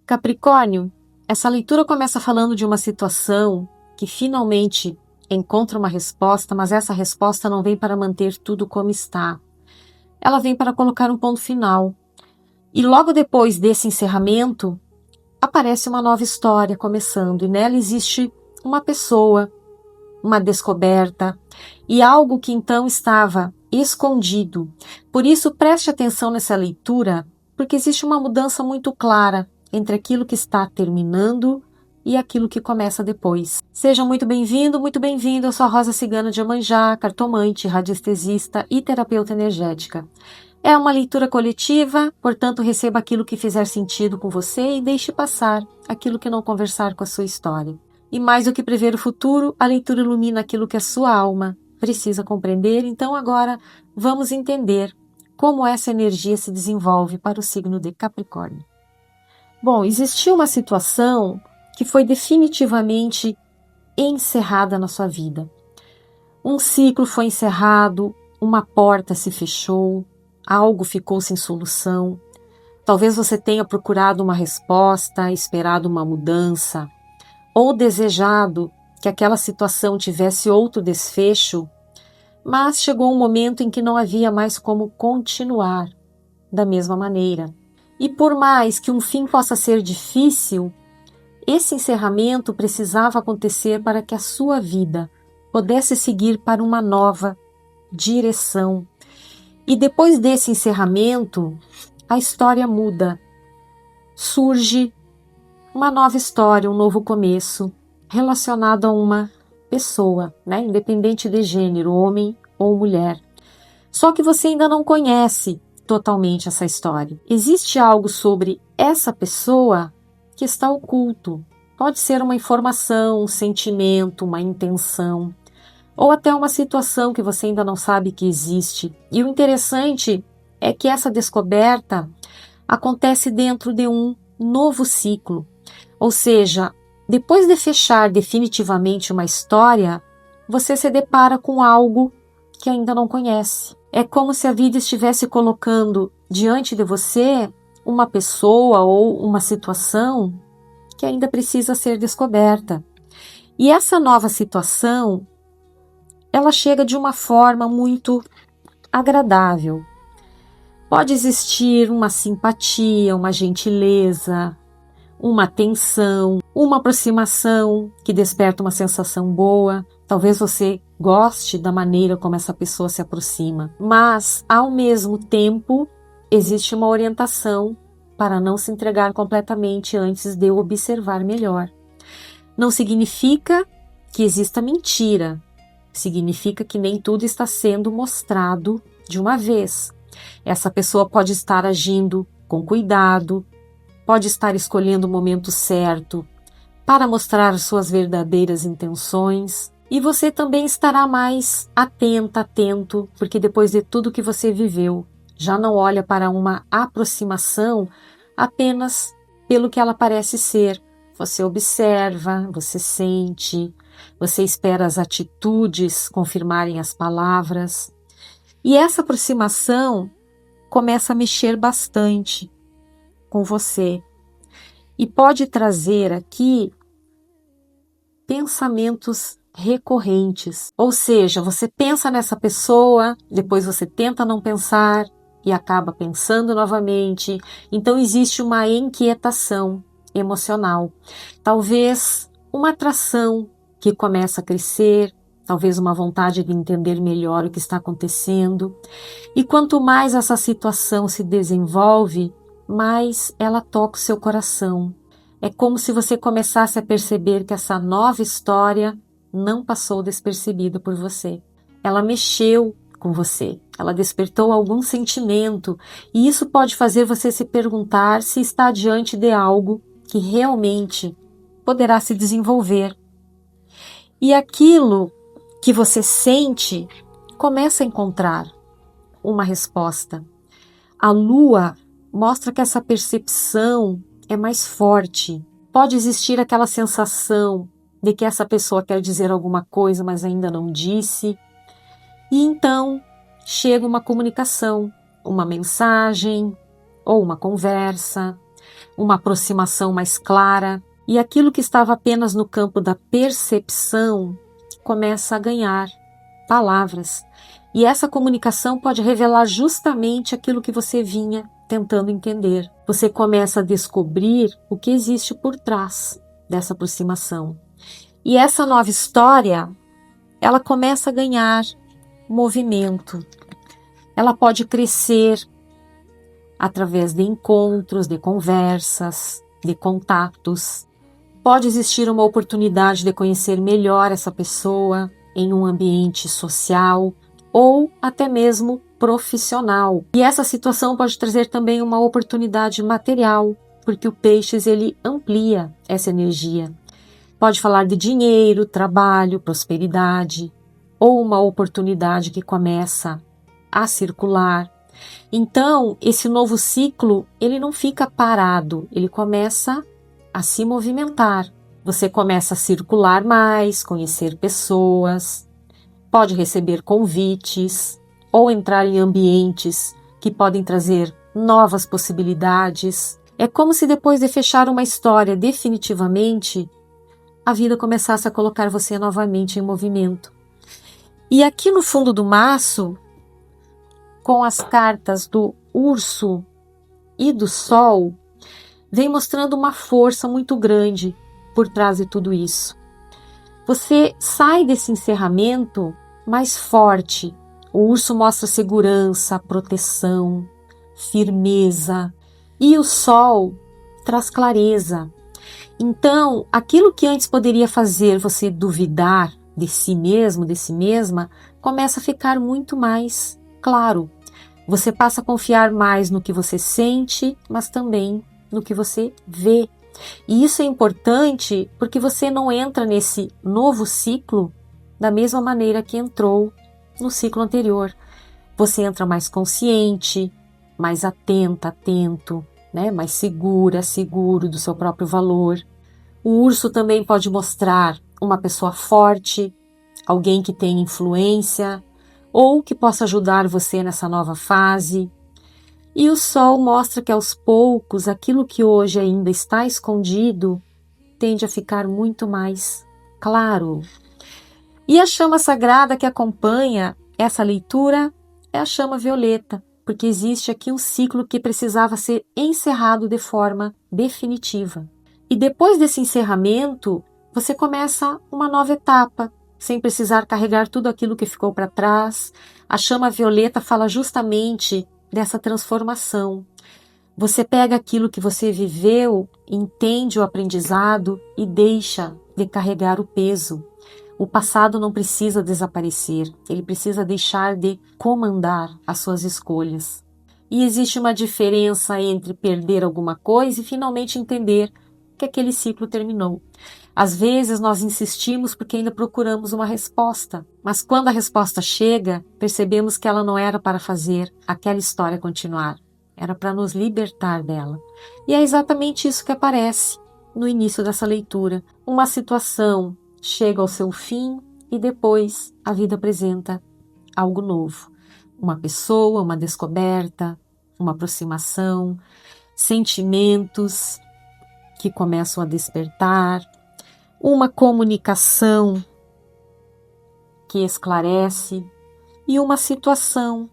Capricórnio, essa leitura começa falando de uma situação que finalmente encontra uma resposta, mas essa resposta não vem para manter tudo como está. Ela vem para colocar um ponto final. E logo depois desse encerramento, aparece uma nova história começando, e nela existe uma pessoa, uma descoberta e algo que então estava escondido. Por isso, preste atenção nessa leitura, porque existe uma mudança muito clara entre aquilo que está terminando e aquilo que começa depois. Seja muito bem-vindo, muito bem-vindo. Eu sou a Rosa Cigana de Iemanjá, cartomante, radiestesista e terapeuta energética. É uma leitura coletiva, portanto, receba aquilo que fizer sentido com você e deixe passar aquilo que não conversar com a sua história. E mais do que prever o futuro, a leitura ilumina aquilo que a sua alma precisa compreender. Então agora vamos entender como essa energia se desenvolve para o signo de Capricórnio. Bom, existiu uma situação que foi definitivamente encerrada na sua vida. Um ciclo foi encerrado, uma porta se fechou, algo ficou sem solução. Talvez você tenha procurado uma resposta, esperado uma mudança, ou desejado que aquela situação tivesse outro desfecho, mas chegou um momento em que não havia mais como continuar da mesma maneira. E por mais que um fim possa ser difícil, esse encerramento precisava acontecer para que a sua vida pudesse seguir para uma nova direção. E depois desse encerramento, a história muda. Surge uma nova história, um novo começo, relacionado a uma pessoa, né? Independente de gênero, homem ou mulher. Só que você ainda não conhece totalmente essa história. Existe algo sobre essa pessoa que está oculto. Pode ser uma informação, um sentimento, uma intenção, ou até uma situação que você ainda não sabe que existe. E o interessante é que essa descoberta acontece dentro de um novo ciclo. Ou seja, depois de fechar definitivamente uma história, você se depara com algo que ainda não conhece. É como se a vida estivesse colocando diante de você uma pessoa ou uma situação que ainda precisa ser descoberta. E essa nova situação, ela chega de uma forma muito agradável. Pode existir uma simpatia, uma gentileza, uma atenção, uma aproximação que desperta uma sensação boa. Talvez você goste da maneira como essa pessoa se aproxima, mas ao mesmo tempo existe uma orientação para não se entregar completamente antes de observar melhor. Não significa que exista mentira, significa que nem tudo está sendo mostrado de uma vez. Essa pessoa pode estar agindo com cuidado, pode estar escolhendo o momento certo para mostrar suas verdadeiras intenções, e você também estará mais atento, porque depois de tudo que você viveu, já não olha para uma aproximação apenas pelo que ela parece ser. Você observa, você sente, você espera as atitudes confirmarem as palavras, e essa aproximação começa a mexer bastante com você e pode trazer aqui pensamentos recorrentes. Ou seja, você pensa nessa pessoa, depois você tenta não pensar e acaba pensando novamente. Então existe uma inquietação emocional. Talvez uma atração que começa a crescer, talvez uma vontade de entender melhor o que está acontecendo. E quanto mais essa situação se desenvolve, mais ela toca o seu coração. É como se você começasse a perceber que essa nova história não passou despercebida por você. Ela mexeu com você, ela despertou algum sentimento, e isso pode fazer você se perguntar se está diante de algo que realmente poderá se desenvolver. E aquilo que você sente começa a encontrar uma resposta. A lua mostra que essa percepção é mais forte. Pode existir aquela sensação de que essa pessoa quer dizer alguma coisa, mas ainda não disse. E então chega uma comunicação, uma mensagem ou uma conversa. uma aproximação mais clara, e aquilo que estava apenas no campo da percepção começa a ganhar palavras. E essa comunicação pode revelar justamente aquilo que você vinha tentando entender. Você começa a descobrir o que existe por trás dessa aproximação. E essa nova história, ela começa a ganhar movimento. Ela pode crescer através de encontros, de conversas, de contatos. Pode existir uma oportunidade de conhecer melhor essa pessoa em um ambiente social ou até mesmo profissional. E essa situação pode trazer também uma oportunidade material, porque o Peixes ele amplia essa energia. Pode falar de dinheiro, trabalho, prosperidade, ou uma oportunidade que começa a circular. Então, esse novo ciclo, ele não fica parado, ele começa a se movimentar. Você começa a circular mais, conhecer pessoas, pode receber convites ou entrar em ambientes que podem trazer novas possibilidades. É como se depois de fechar uma história definitivamente, a vida começasse a colocar você novamente em movimento. E aqui no fundo do maço, com as cartas do urso e do sol, vem mostrando uma força muito grande por trás de tudo isso. Você sai desse encerramento mais forte. O urso mostra segurança, proteção, firmeza, e o sol traz clareza. Então, aquilo que antes poderia fazer você duvidar de si mesmo, de si mesma, começa a ficar muito mais claro. Você passa a confiar mais no que você sente, mas também no que você vê. E isso é importante porque você não entra nesse novo ciclo da mesma maneira que entrou no ciclo anterior. Você entra mais consciente, mais atenta, atento, né? Mais segura, seguro do seu próprio valor. O urso também pode mostrar uma pessoa forte, alguém que tem influência ou que possa ajudar você nessa nova fase. E o sol mostra que aos poucos aquilo que hoje ainda está escondido tende a ficar muito mais claro. E a chama sagrada que acompanha essa leitura é a chama violeta, porque existe aqui um ciclo que precisava ser encerrado de forma definitiva. E depois desse encerramento, você começa uma nova etapa, sem precisar carregar tudo aquilo que ficou para trás. A chama violeta fala justamente dessa transformação. Você pega aquilo que você viveu, entende o aprendizado e deixa de carregar o peso. O passado não precisa desaparecer, ele precisa deixar de comandar as suas escolhas. E existe uma diferença entre perder alguma coisa e finalmente entender que aquele ciclo terminou. Às vezes nós insistimos porque ainda procuramos uma resposta, mas quando a resposta chega, percebemos que ela não era para fazer aquela história continuar, era para nos libertar dela. E é exatamente isso que aparece no início dessa leitura. Uma situação chega ao seu fim e depois a vida apresenta algo novo. Uma pessoa, uma descoberta, uma aproximação, sentimentos que começam a despertar, uma comunicação que esclarece e uma situação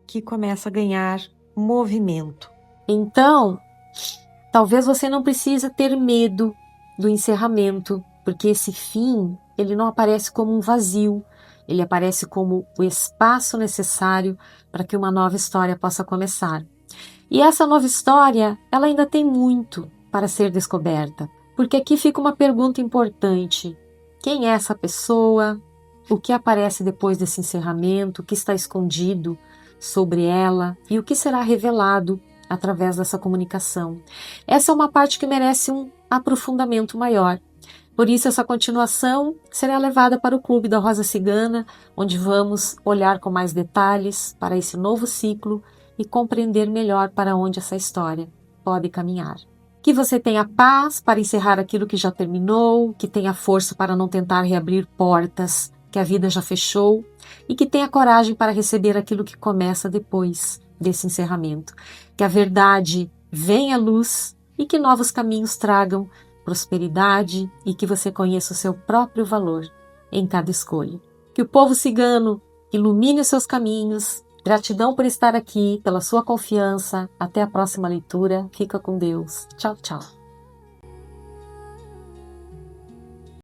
que começa a ganhar movimento. Então, talvez você não precise ter medo do encerramento, porque esse fim, ele não aparece como um vazio, ele aparece como o espaço necessário para que uma nova história possa começar. E essa nova história, ela ainda tem muito para ser descoberta, porque aqui fica uma pergunta importante: quem é essa pessoa? O que aparece depois desse encerramento? O que está escondido sobre ela? E o que será revelado através dessa comunicação? Essa é uma parte que merece um aprofundamento maior. Por isso, essa continuação será levada para o Clube da Rosa Cigana, onde vamos olhar com mais detalhes para esse novo ciclo e compreender melhor para onde essa história pode caminhar. Que você tenha paz para encerrar aquilo que já terminou, que tenha força para não tentar reabrir portas que a vida já fechou e que tenha coragem para receber aquilo que começa depois desse encerramento. Que a verdade venha luz e que novos caminhos tragam prosperidade e que você conheça o seu próprio valor em cada escolha. Que o povo cigano ilumine os seus caminhos. Gratidão por estar aqui, pela sua confiança. Até a próxima leitura. Fica com Deus. Tchau, tchau.